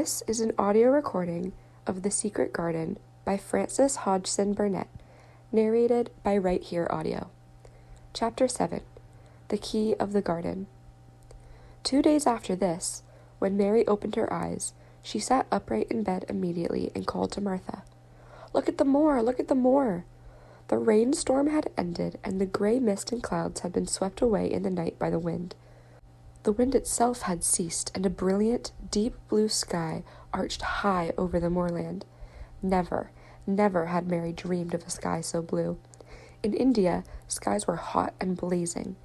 This is an audio recording of The Secret Garden by Frances Hodgson Burnett, narrated by Right Here Audio. Chapter 7, The Key of the Garden. 2 days after this, when Mary opened her eyes, she sat upright in bed immediately and called to Martha. "Look at the moor! Look at the moor!" The rainstorm had ended, and the gray mist and clouds had been swept away in the night by the wind. The wind itself had ceased, and a brilliant, deep blue sky arched high over the moorland. Never had Mary dreamed of a sky so blue. In India, skies were hot and blazing.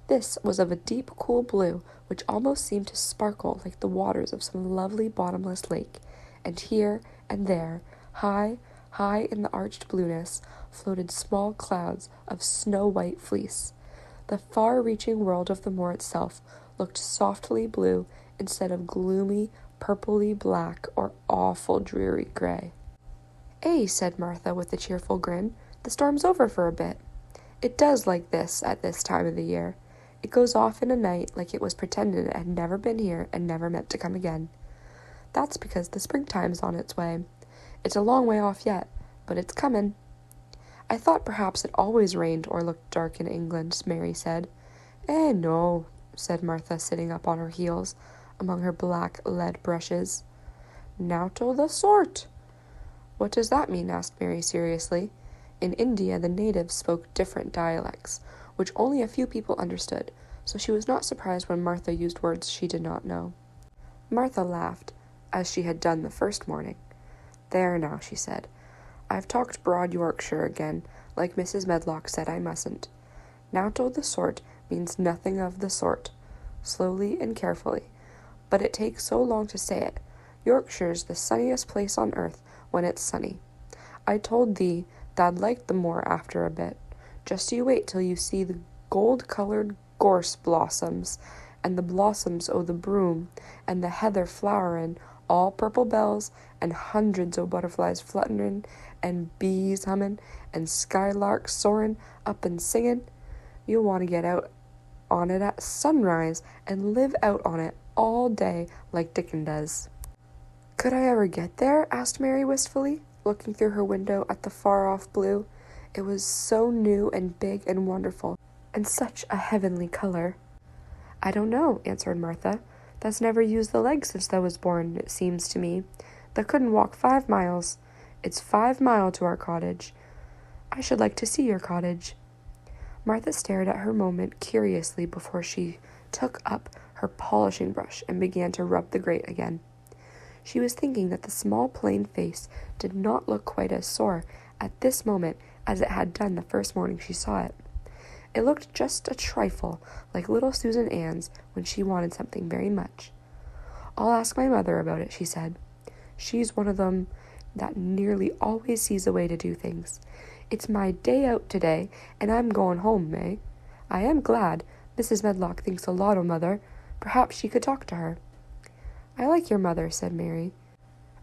This was of a deep, cool blue, which almost seemed to sparkle like the waters of some lovely bottomless lake, and here and there, high in the arched blueness, floated small clouds of snow-white fleece. The far-reaching world of the moor itself looked softly blue instead of gloomy, purpley black or awful dreary gray. "Eh," said Martha with a cheerful grin, "the storm's over for a bit. It does like this at this time of the year. It goes off in a night like it was pretending it had never been here and never meant to come again. That's because the springtime's on its way. It's a long way off yet, but it's comin'." "I thought perhaps it always rained or looked dark in England," Mary said. "Eh, no," said Martha, sitting up on her heels among her black lead brushes. "Nowt o' the sort." "What does that mean?" asked Mary seriously. In India, the natives spoke different dialects, which only a few people understood, so she was not surprised when Martha used words she did not know. Martha laughed, as she had done the first morning. "There now," she said. "I've talked broad Yorkshire again, like Mrs. Medlock said I mustn't. Nowt o' the sort means nothing of the sort, slowly and carefully, but it takes so long to say it. Yorkshire's the sunniest place on earth when it's sunny. I told thee tha'd like the moor after a bit. Just you wait till you see the gold-coloured gorse blossoms, and the blossoms o' the broom, and the heather flowerin', all purple bells, and hundreds o' butterflies flutterin', and bees hummin', and skylarks soarin' up and singin'. You'll want to get out on it at sunrise and live out on it all day like Dickon does." "Could I ever get there?" asked Mary wistfully, looking through her window at the far-off blue. It was so new and big and wonderful, and such a heavenly color. "I don't know," answered Martha. "Thou's never used the legs since thou was born, it seems to me. Thou couldn't walk 5 miles. It's 5 mile to our cottage. I should like to see your cottage." Martha stared at her moment curiously before she took up her polishing brush and began to rub the grate again. She was thinking that the small plain face did not look quite as sore at this moment as it had done the first morning she saw it. It looked just a trifle like little Susan Ann's when she wanted something very much. "I'll ask my mother about it," she said. "She's one of them that nearly always sees a way to do things. It's my day out today, and I'm going home, May. I am glad. Mrs. Medlock thinks a lot o' Mother. Perhaps she could talk to her." "I like your mother," said Mary.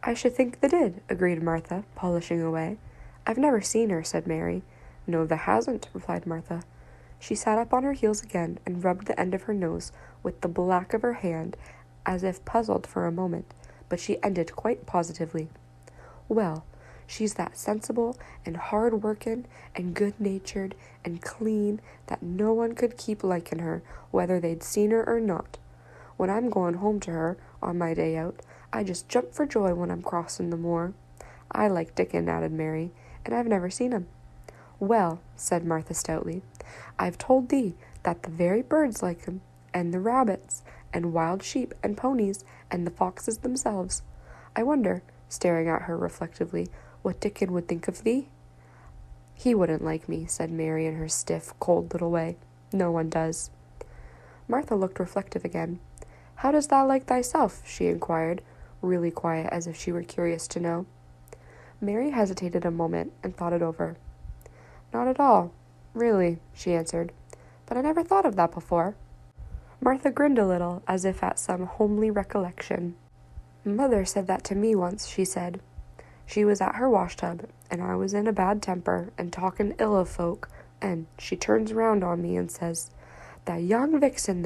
"I should think thou did," agreed Martha, polishing away. "I've never seen her," said Mary. "No, thou hasn't," replied Martha. She sat up on her heels again and rubbed the end of her nose with the black of her hand, as if puzzled for a moment, but she ended quite positively. "Well, she's that sensible and hard-workin' and good-natured and clean that no one could keep liking her, whether they'd seen her or not. When I'm going home to her on my day out, I just jump for joy when I'm crossin' the moor. I like Dickon," added Mary, "and I've never seen him." "Well," said Martha stoutly, "I've told thee that the very birds like him, and the rabbits, and wild sheep and ponies, and the foxes themselves. I wonder," staring at her reflectively, "what Dickon would think of thee?" "He wouldn't like me," said Mary in her stiff, cold little way. "No one does." Martha looked reflective again. "How dost thou like thyself?" she inquired, really quiet, as if she were curious to know. Mary hesitated a moment and thought it over. "Not at all, really," she answered. "But I never thought of that before." Martha grinned a little, as if at some homely recollection. "Mother said that to me once," she said. "She was at her washtub, and I was in a bad temper and talking ill of folk, and she turns round on me and says, 'Tha young vixen,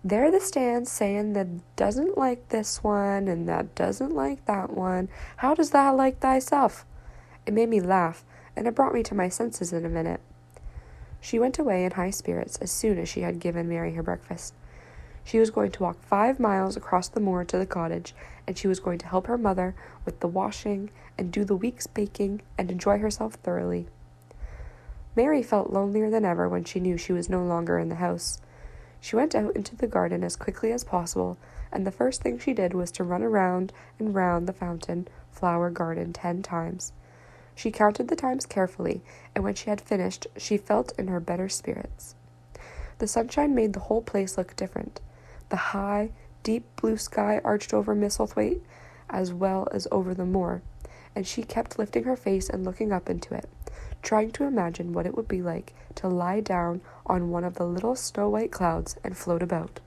There the stands saying that doesn't like this one and that doesn't like that one. How does thou like thyself? It made me laugh, and it brought me to my senses in a minute. She went away in high spirits as soon as she had given Mary her breakfast. She was going to walk 5 miles across the moor to the cottage, and she was going to help her mother with the washing and do the week's baking and enjoy herself thoroughly. Mary felt lonelier than ever when she knew she was no longer in the house. She went out into the garden as quickly as possible, and the first thing she did was to run around and round the fountain flower garden 10 times. She counted the times carefully, and when she had finished, she felt in her better spirits. The sunshine made the whole place look different. The high, deep blue sky arched over Misselthwaite as well as over the moor, and she kept lifting her face and looking up into it, trying to imagine what it would be like to lie down on one of the little snow-white clouds and float about.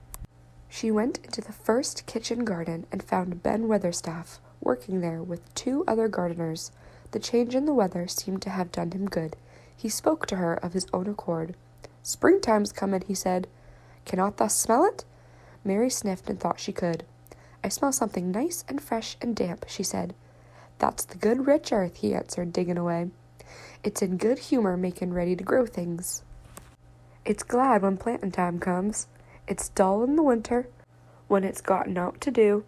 She went into the first kitchen garden and found Ben Weatherstaff working there with 2 other gardeners. The change in the weather seemed to have done him good. He spoke to her of his own accord. "Springtime's comin'," he said. "Cannot thou smell it?" Mary sniffed and thought she could. "I smell something nice and fresh and damp," she said. "That's the good rich earth," he answered, digging away. "It's in good humour making ready to grow things. It's glad when plantin' time comes. It's dull in the winter, when it's got naught to do.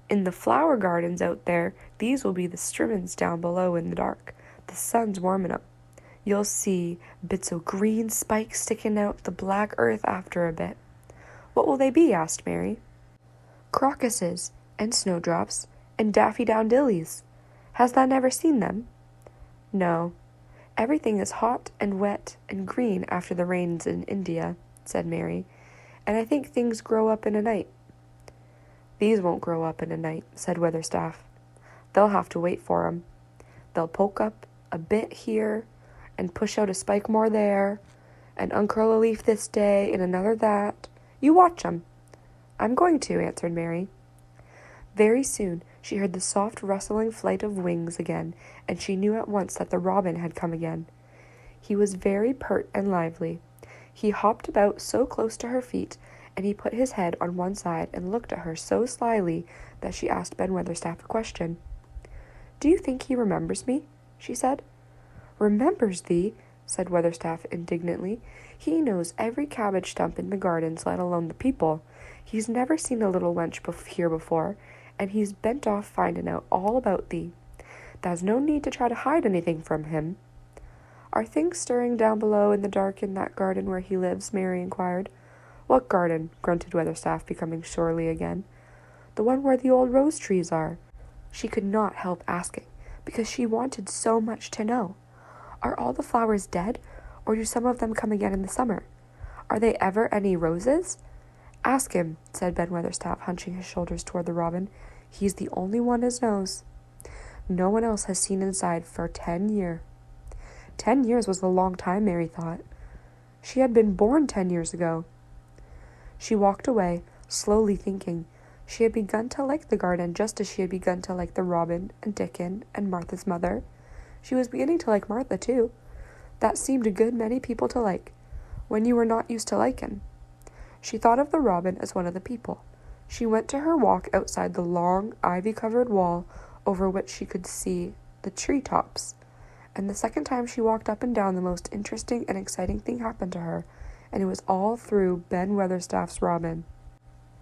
In the flower gardens out there, these will be the strimmins down below in the dark. The sun's warmin' up. You'll see bits o' green spikes sticking out the black earth after a bit." "What will they be?" asked Mary. "Crocuses, and snowdrops, and daffydowndillies. Has thou never seen them?" "No. Everything is hot and wet and green after the rains in India," said Mary, "and I think things grow up in a night." "These won't grow up in a night," said Weatherstaff. "They'll have to wait for 'em. They'll poke up a bit here, and push out a spike more there, and uncurl a leaf this day and another that. You watch 'em." "I'm going to," answered Mary. Very soon she heard the soft rustling flight of wings again, and she knew at once that the robin had come again. He was very pert and lively. He hopped about so close to her feet, and he put his head on one side and looked at her so slyly that she asked Ben Weatherstaff a question. "Do you think he remembers me?" she said. "Remembers thee?" said Weatherstaff indignantly. "He knows every cabbage stump in the gardens, let alone the people. He's never seen a little wench here before, and he's bent off finding out all about thee. There's no need to try to hide anything from him." "Are things stirring down below in the dark in that garden where he lives?" Mary inquired. "What garden?" grunted Weatherstaff, becoming surly again. "The one where the old rose trees are." She could not help asking, because she wanted so much to know. "Are all the flowers dead, or do some of them come again in the summer? Are they ever any roses?" "Ask him," said Ben Weatherstaff, hunching his shoulders toward the robin. "He's the only one as knows. No one else has seen inside for 10 years. 10 years was a long time, Mary thought. She had been born 10 years ago. She walked away, slowly thinking. She had begun to like the garden just as she had begun to like the robin and Dickon and Martha's mother. She was beginning to like Martha, too. That seemed a good many people to like, when you were not used to liking. She thought of the robin as one of the people. She went to her walk outside the long, ivy-covered wall over which she could see the tree-tops. And the second time she walked up and down, the most interesting and exciting thing happened to her, and it was all through Ben Weatherstaff's robin.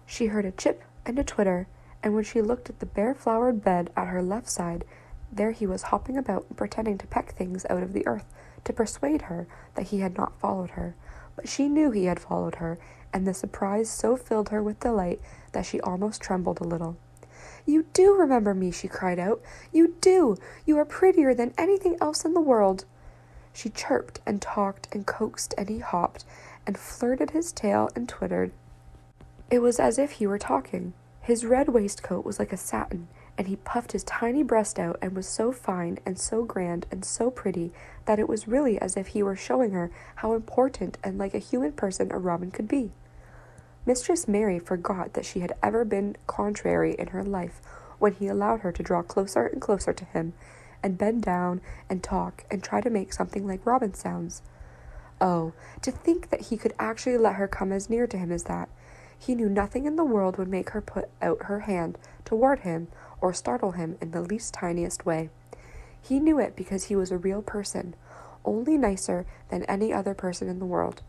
She heard a chip and a twitter, and when she looked at the bare-flowered bed at her left side, there he was hopping about and pretending to peck things out of the earth to persuade her that he had not followed her. But she knew he had followed her, and the surprise so filled her with delight that she almost trembled a little. "You do remember me," she cried out. "You do! You are prettier than anything else in the world." She chirped and talked and coaxed, and he hopped and flirted his tail and twittered. It was as if he were talking. His red waistcoat was like a satin, and he puffed his tiny breast out and was so fine and so grand and so pretty that it was really as if he were showing her how important and like a human person a robin could be. Mistress Mary forgot that she had ever been contrary in her life when he allowed her to draw closer and closer to him and bend down and talk and try to make something like robin sounds. Oh, to think that he could actually let her come as near to him as that. He knew nothing in the world would make her put out her hand toward him or startle him in the least tiniest way. He knew it because he was a real person, only nicer than any other person in the world.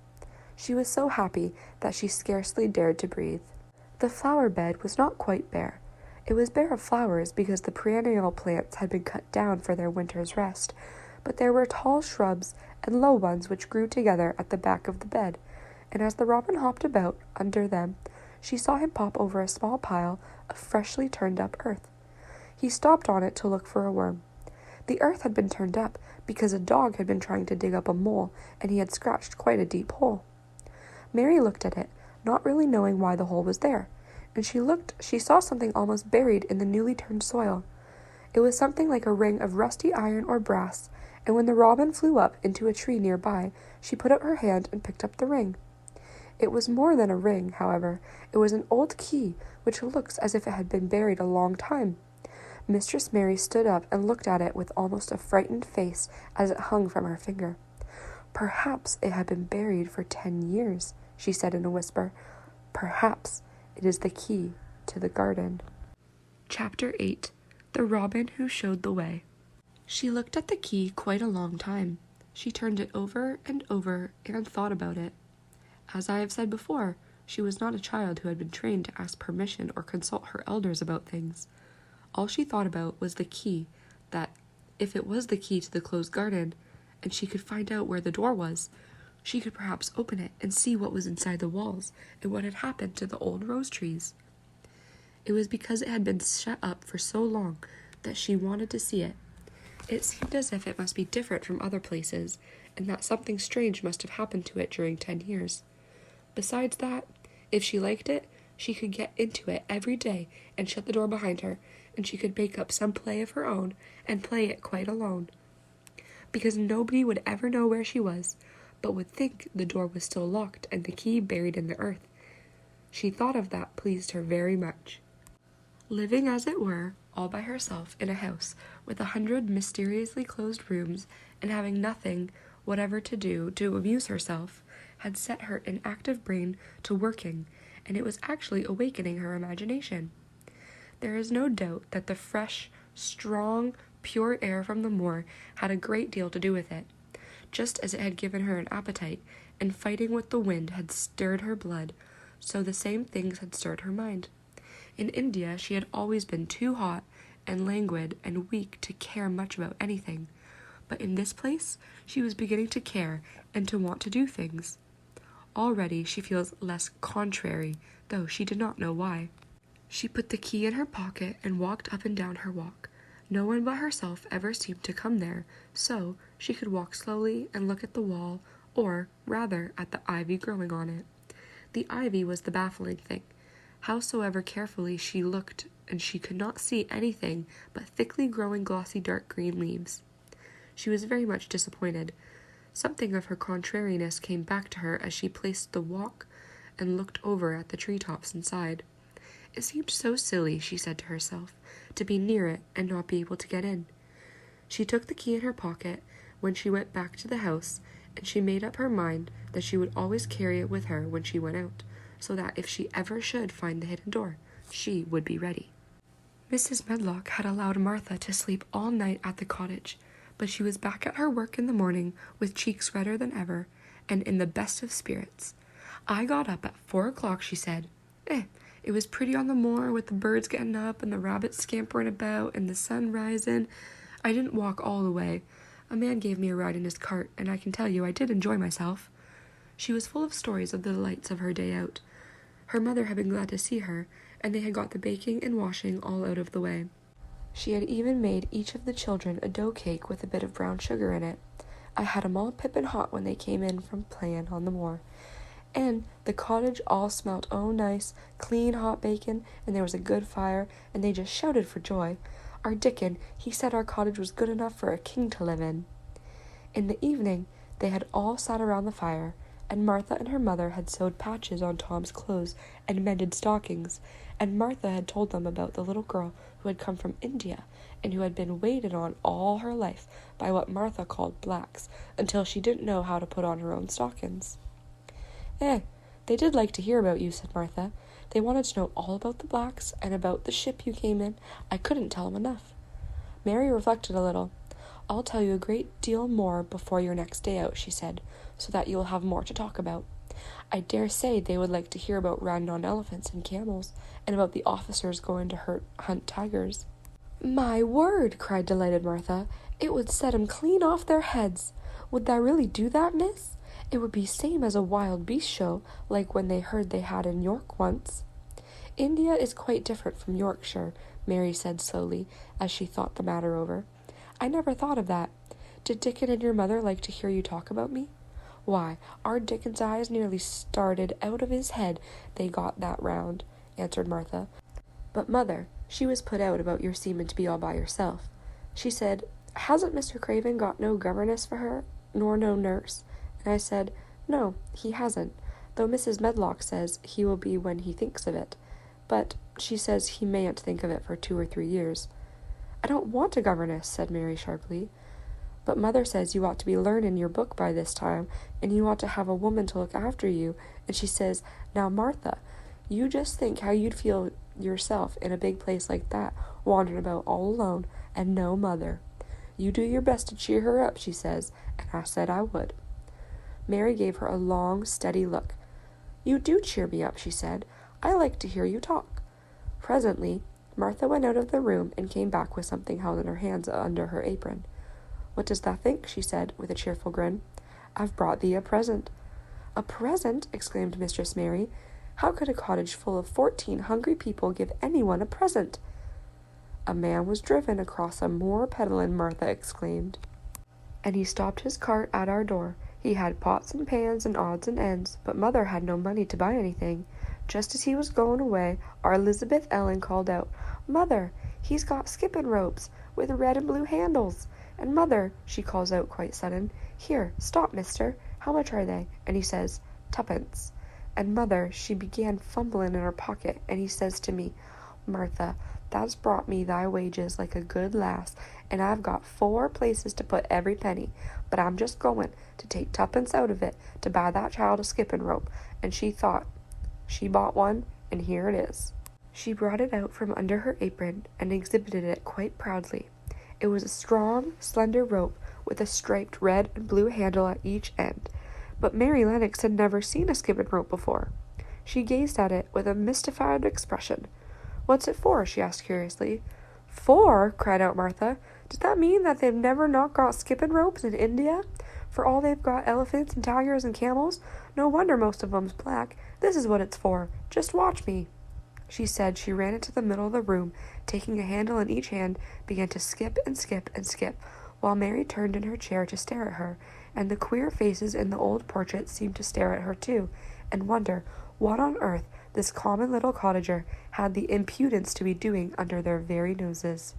She was so happy that she scarcely dared to breathe. The flower bed was not quite bare. It was bare of flowers because the perennial plants had been cut down for their winter's rest, but there were tall shrubs and low ones which grew together at the back of the bed, and as the robin hopped about under them, she saw him pop over a small pile of freshly turned up earth. He stopped on it to look for a worm. The earth had been turned up because a dog had been trying to dig up a mole, and he had scratched quite a deep hole. Mary looked at it, not really knowing why the hole was there, and she saw something almost buried in the newly turned soil. It was something like a ring of rusty iron or brass, and when the robin flew up into a tree nearby, she put out her hand and picked up the ring. It was more than a ring, however. It was an old key, which looks as if it had been buried a long time. Mistress Mary stood up and looked at it with almost a frightened face as it hung from her finger. "Perhaps it had been buried for 10 years, she said in a whisper. "Perhaps it is the key to the garden." Chapter 8. The Robin Who Showed the Way. She looked at the key quite a long time. She turned it over and over and thought about it. As I have said before, she was not a child who had been trained to ask permission or consult her elders about things. All she thought about was the key, that, if it was the key to the closed garden, and she could find out where the door was, she could perhaps open it and see what was inside the walls and what had happened to the old rose trees. It was because it had been shut up for so long that she wanted to see it. It seemed as if it must be different from other places, and that something strange must have happened to it during 10 years. Besides that, if she liked it, she could get into it every day and shut the door behind her, and she could make up some play of her own and play it quite alone. Because nobody would ever know where she was, but would think the door was still locked and the key buried in the earth. She thought of that pleased her very much. Living, as it were, all by herself in a house with 100 mysteriously closed rooms and having nothing whatever to do to amuse herself, had set her inactive brain to working, and it was actually awakening her imagination. There is no doubt that the fresh, strong, pure air from the moor had a great deal to do with it, just as it had given her an appetite, and fighting with the wind had stirred her blood, so the same things had stirred her mind. In India she had always been too hot and languid and weak to care much about anything, but in this place she was beginning to care and to want to do things. Already she feels less contrary, though she did not know why. She put the key in her pocket and walked up and down her walk. No one but herself ever seemed to come there, so she could walk slowly and look at the wall, or, rather, at the ivy growing on it. The ivy was the baffling thing. Howsoever carefully she looked, and she could not see anything but thickly growing glossy dark green leaves. She was very much disappointed. Something of her contrariness came back to her as she placed the walk and looked over at the treetops inside. It seemed so silly, she said to herself, to be near it and not be able to get in. She took the key in her pocket when she went back to the house, and she made up her mind that she would always carry it with her when she went out, so that if she ever should find the hidden door, she would be ready. Mrs. Medlock had allowed Martha to sleep all night at the cottage, but she was back at her work in the morning with cheeks redder than ever, and in the best of spirits. "I got up at 4 o'clock, she said. It was pretty on the moor with the birds getting up and the rabbits scampering about and the sun rising. I didn't walk all the way. A man gave me a ride in his cart, and I can tell you I did enjoy myself." She was full of stories of the delights of her day out. Her mother had been glad to see her, and they had got the baking and washing all out of the way. She had even made each of the children a dough cake with a bit of brown sugar in it. I had 'em all pippin' hot when they came in from playin' on the moor. And the cottage all smelt nice, clean hot bacon, and there was a good fire, and they just shouted for joy. Our Dickon, he said our cottage was good enough for a king to live in. In the evening, they had all sat around the fire, and Martha and her mother had sewed patches on Tom's clothes and mended stockings, and Martha had told them about the little girl who had come from India, and who had been waited on all her life by what Martha called blacks, until she didn't know how to put on her own stockings. "They did like to hear about you," said Martha. They wanted to know all about the blacks and about the ship you came in. I couldn't tell them enough." Mary reflected a little. "I'll tell you a great deal more before your next day out," she said, "so that you will have more to talk about. I dare say they would like to hear about riding on elephants and camels, and about the officers going to hunt tigers." "My word!" cried delighted Martha. "It would set 'em clean off their heads. Would tha really do that, miss? It would be same as a wild beast show, like when they heard they had in York once." "India is quite different from Yorkshire," Mary said slowly, as she thought the matter over. "I never thought of that. Did Dickon and your mother like to hear you talk about me?" "Why, our Dickon's eyes nearly started out of his head, they got that round," answered Martha. "But mother, she was put out about your seeming to be all by yourself. She said, 'Hasn't Mr. Craven got no governess for her, nor no nurse?' And I said, 'No, he hasn't, though Mrs. Medlock says he will be when he thinks of it. But she says he mayn't think of it for 2 or 3 years. "I don't want a governess," said Mary sharply. "But mother says you ought to be learning your book by this time, and you ought to have a woman to look after you, and she says, 'Now, Martha, you just think how you'd feel yourself in a big place like that, wandering about all alone, and no mother. You do your best to cheer her up,' she says, and I said I would." Mary gave her a long, steady look. "You do cheer me up," she said. "I like to hear you talk." Presently, Martha went out of the room and came back with something held in her hands under her apron. "What does thou think?" she said, with a cheerful grin. "I've brought thee a present." "A present?" exclaimed Mistress Mary. "How could a cottage full of 14 hungry people give anyone a present?" "A man was driven across a moor peddling," Martha exclaimed, "and he stopped his cart at our door. He had pots and pans and odds and ends, but mother had no money to buy anything. Just as he was going away, our Elizabeth Ellen called out, 'Mother, he's got skipping ropes with red and blue handles.' And mother," she calls out quite sudden, "Here, stop, mister, how much are they?' And he says, 'Tuppence.' And mother, she began fumbling in her pocket, and he says to me, 'Martha, thou's brought me thy wages like a good lass, and I've got 4 places to put every penny, but I'm just going to take 2pence out of it to buy that child a skipping rope.' And she thought. She bought one, and here it is." She brought it out from under her apron and exhibited it quite proudly. It was a strong, slender rope with a striped red and blue handle at each end, but Mary Lennox had never seen a skipping rope before. She gazed at it with a mystified expression. "What's it for?" she asked curiously. "For?" cried out Martha. "Does that mean that they've never not got skipping ropes in India? For all they've got elephants and tigers and camels? No wonder most of 'em's black. This is what it's for. Just watch me." She said she ran into the middle of the room, taking a handle in each hand, began to skip and skip and skip, while Mary turned in her chair to stare at her, and the queer faces in the old portraits seemed to stare at her too, and wonder what on earth this common little cottager had the impudence to be doing under their very noses.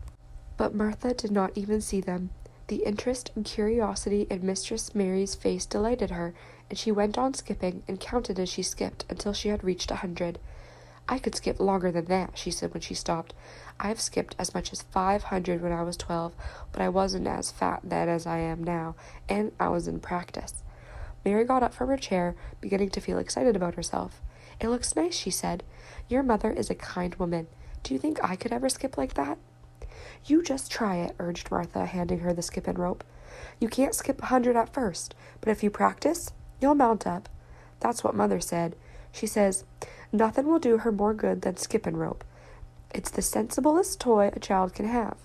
But Martha did not even see them. The interest and curiosity in Mistress Mary's face delighted her, and she went on skipping and counted as she skipped until she had reached 100. "I could skip longer than that," she said when she stopped. "I've skipped as much as 500 when I was 12, but I wasn't as fat then as I am now, and I was in practice." Mary got up from her chair, beginning to feel excited about herself. "It looks nice," she said. "Your mother is a kind woman. Do you think I could ever skip like that?" "You just try it," urged Martha, handing her the skipping rope. "You can't skip 100 at first, but if you practice, you'll mount up. That's what mother said. She says, 'Nothing will do her more good than skipping rope. It's the sensiblest toy a child can have.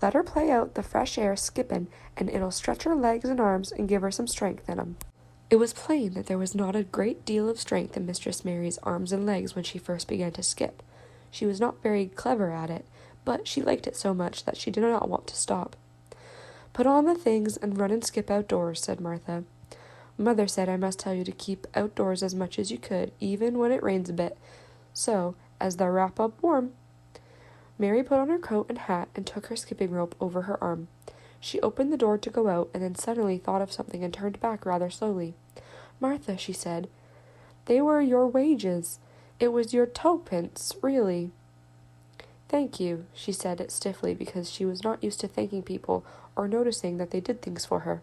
Let her play out the fresh air skipping, and it'll stretch her legs and arms and give her some strength in 'em.'" It was plain that there was not a great deal of strength in Mistress Mary's arms and legs when she first began to skip. She was not very clever at it, but she liked it so much that she did not want to stop. "Put on the things and run and skip outdoors," said Martha. "Mother said I must tell you to keep outdoors as much as you could, even when it rains a bit, so as thou wrap up warm." Mary put on her coat and hat and took her skipping rope over her arm. She opened the door to go out, and then suddenly thought of something and turned back rather slowly. "Martha," she said, "they were your wages. It was your 2pence, really." "Thank you," she said it stiffly because she was not used to thanking people or noticing that they did things for her.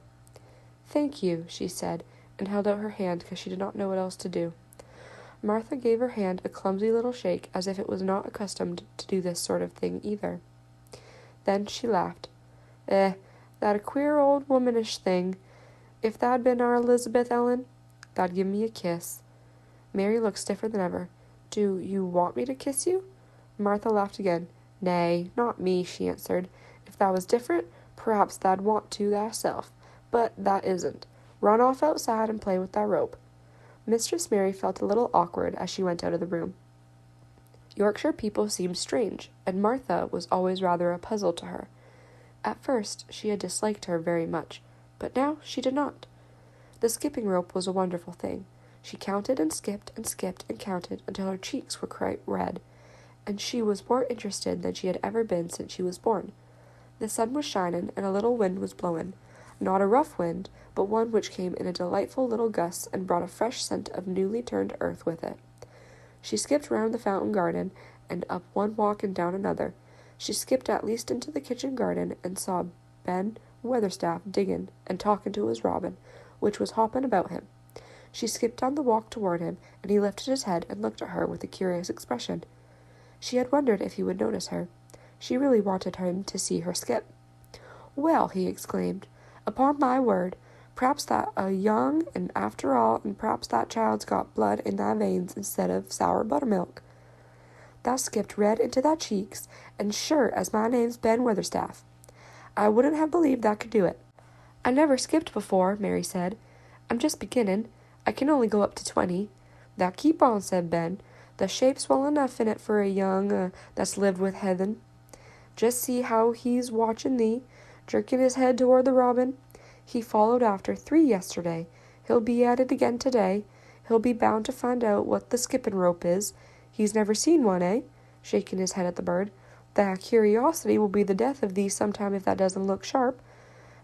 "Thank you," she said, and held out her hand because she did not know what else to do. Martha gave her hand a clumsy little shake, as if it was not accustomed to do this sort of thing either. Then she laughed. That a queer old womanish thing. If that'd been our Elizabeth, Ellen, that'd give me a kiss. Mary looked stiffer than ever. Do you want me to kiss you? Martha laughed again. Nay, not me, she answered. If that was different, perhaps tha'd want to thyself. But that isn't. Run off outside and play with thy rope. Mistress Mary felt a little awkward as she went out of the room. Yorkshire people seemed strange, and Martha was always rather a puzzle to her. At first she had disliked her very much, but now she did not. The skipping rope was a wonderful thing. She counted and skipped and counted until her cheeks were quite red, and she was more interested than she had ever been since she was born. The sun was shining, and a little wind was blowing. Not a rough wind, but one which came in a delightful little gust and brought a fresh scent of newly turned earth with it. She skipped round the fountain garden, and up one walk and down another. She skipped at least into the kitchen garden, and saw Ben Weatherstaff digging and talking to his robin, which was hopping about him. She skipped down the walk toward him, and he lifted his head and looked at her with a curious expression. She had wondered if he would notice her. She really wanted him to see her skip. Well, he exclaimed, upon my word, p'raps that a young, and after all, and p'raps that child's got blood in thy veins instead of sour buttermilk. Thou skipped red into thy cheeks, and sure as my name's Ben Weatherstaff. I wouldn't have believed thou could do it. I never skipped before, Mary said. I'm just beginning. I can only go up to 20. Thou keep on, said Ben. The shape's well enough in it for a young that's lived with heathen. Just see how he's watching thee, jerking his head toward the robin. He followed after 3 yesterday. He'll be at it again today. He'll be bound to find out what the skipping rope is. He's never seen one, eh? Shaking his head at the bird. Thy curiosity will be the death of thee sometime if that doesn't look sharp.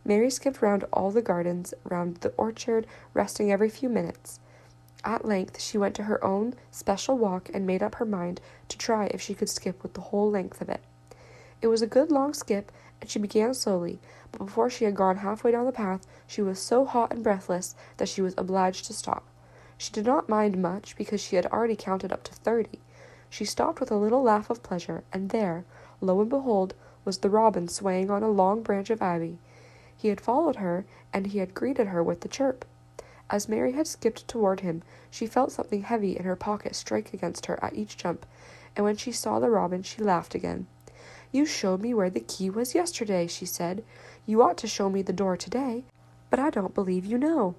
Mary skipped round all the gardens, round the orchard, resting every few minutes. At length she went to her own special walk and made up her mind to try if she could skip with the whole length of it. It was a good long skip, and she began slowly, but before she had gone halfway down the path, she was so hot and breathless that she was obliged to stop. She did not mind much, because she had already counted up to 30. She stopped with a little laugh of pleasure, and there, lo and behold, was the robin swaying on a long branch of ivy. He had followed her, and he had greeted her with the chirp. As Mary had skipped toward him, she felt something heavy in her pocket strike against her at each jump, and when she saw the robin, she laughed again. You showed me where the key was yesterday, she said. You ought to show me the door today, but I don't believe you know.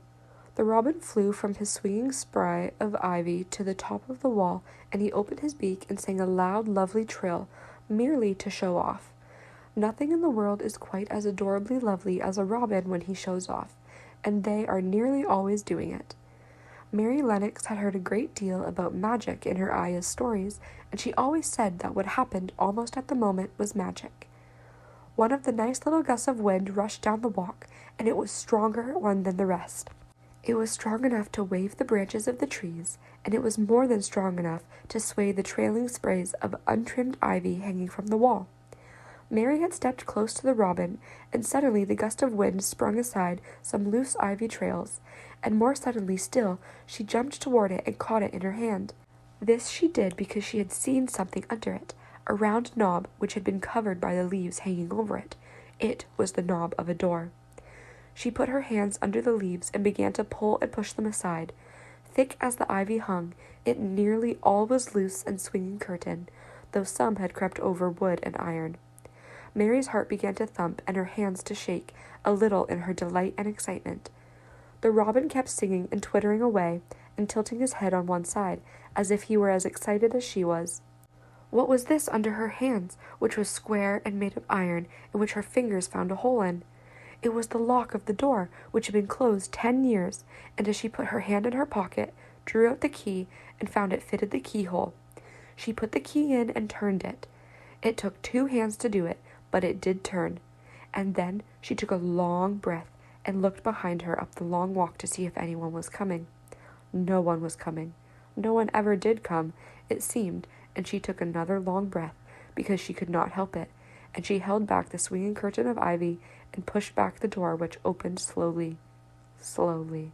The robin flew from his swinging spray of ivy to the top of the wall, and he opened his beak and sang a loud, lovely trill, merely to show off. Nothing in the world is quite as adorably lovely as a robin when he shows off, and they are nearly always doing it. Mary Lennox had heard a great deal about magic in her Aya's stories, and she always said that what happened almost at the moment was magic. One of the nice little gusts of wind rushed down the walk, and it was stronger one than the rest. It was strong enough to wave the branches of the trees, and it was more than strong enough to sway the trailing sprays of untrimmed ivy hanging from the wall. Mary had stepped close to the robin, and suddenly the gust of wind sprung aside some loose ivy trails, and more suddenly still she jumped toward it and caught it in her hand. This she did because she had seen something under it, a round knob which had been covered by the leaves hanging over it. It was the knob of a door. She put her hands under the leaves and began to pull and push them aside. Thick as the ivy hung, it nearly all was loose and swinging curtain, though some had crept over wood and iron. Mary's heart began to thump and her hands to shake a little in her delight and excitement. The robin kept singing and twittering away, and tilting his head on one side, as if he were as excited as she was. What was this under her hands, which was square and made of iron, and which her fingers found a hole in? It was the lock of the door, which had been closed 10 years, and as she put her hand in her pocket, drew out the key, and found it fitted the keyhole. She put the key in and turned it. It took 2 hands to do it, but it did turn. And then she took a long breath, and looked behind her up the long walk to see if anyone was coming. No one was coming. No one ever did come, it seemed, and she took another long breath, because she could not help it, and she held back the swinging curtain of ivy and pushed back the door, which opened slowly, slowly.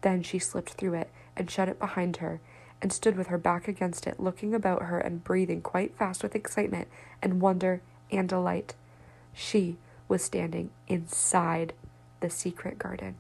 Then she slipped through it and shut it behind her, and stood with her back against it, looking about her and breathing quite fast with excitement and wonder and delight. She was standing inside the secret garden.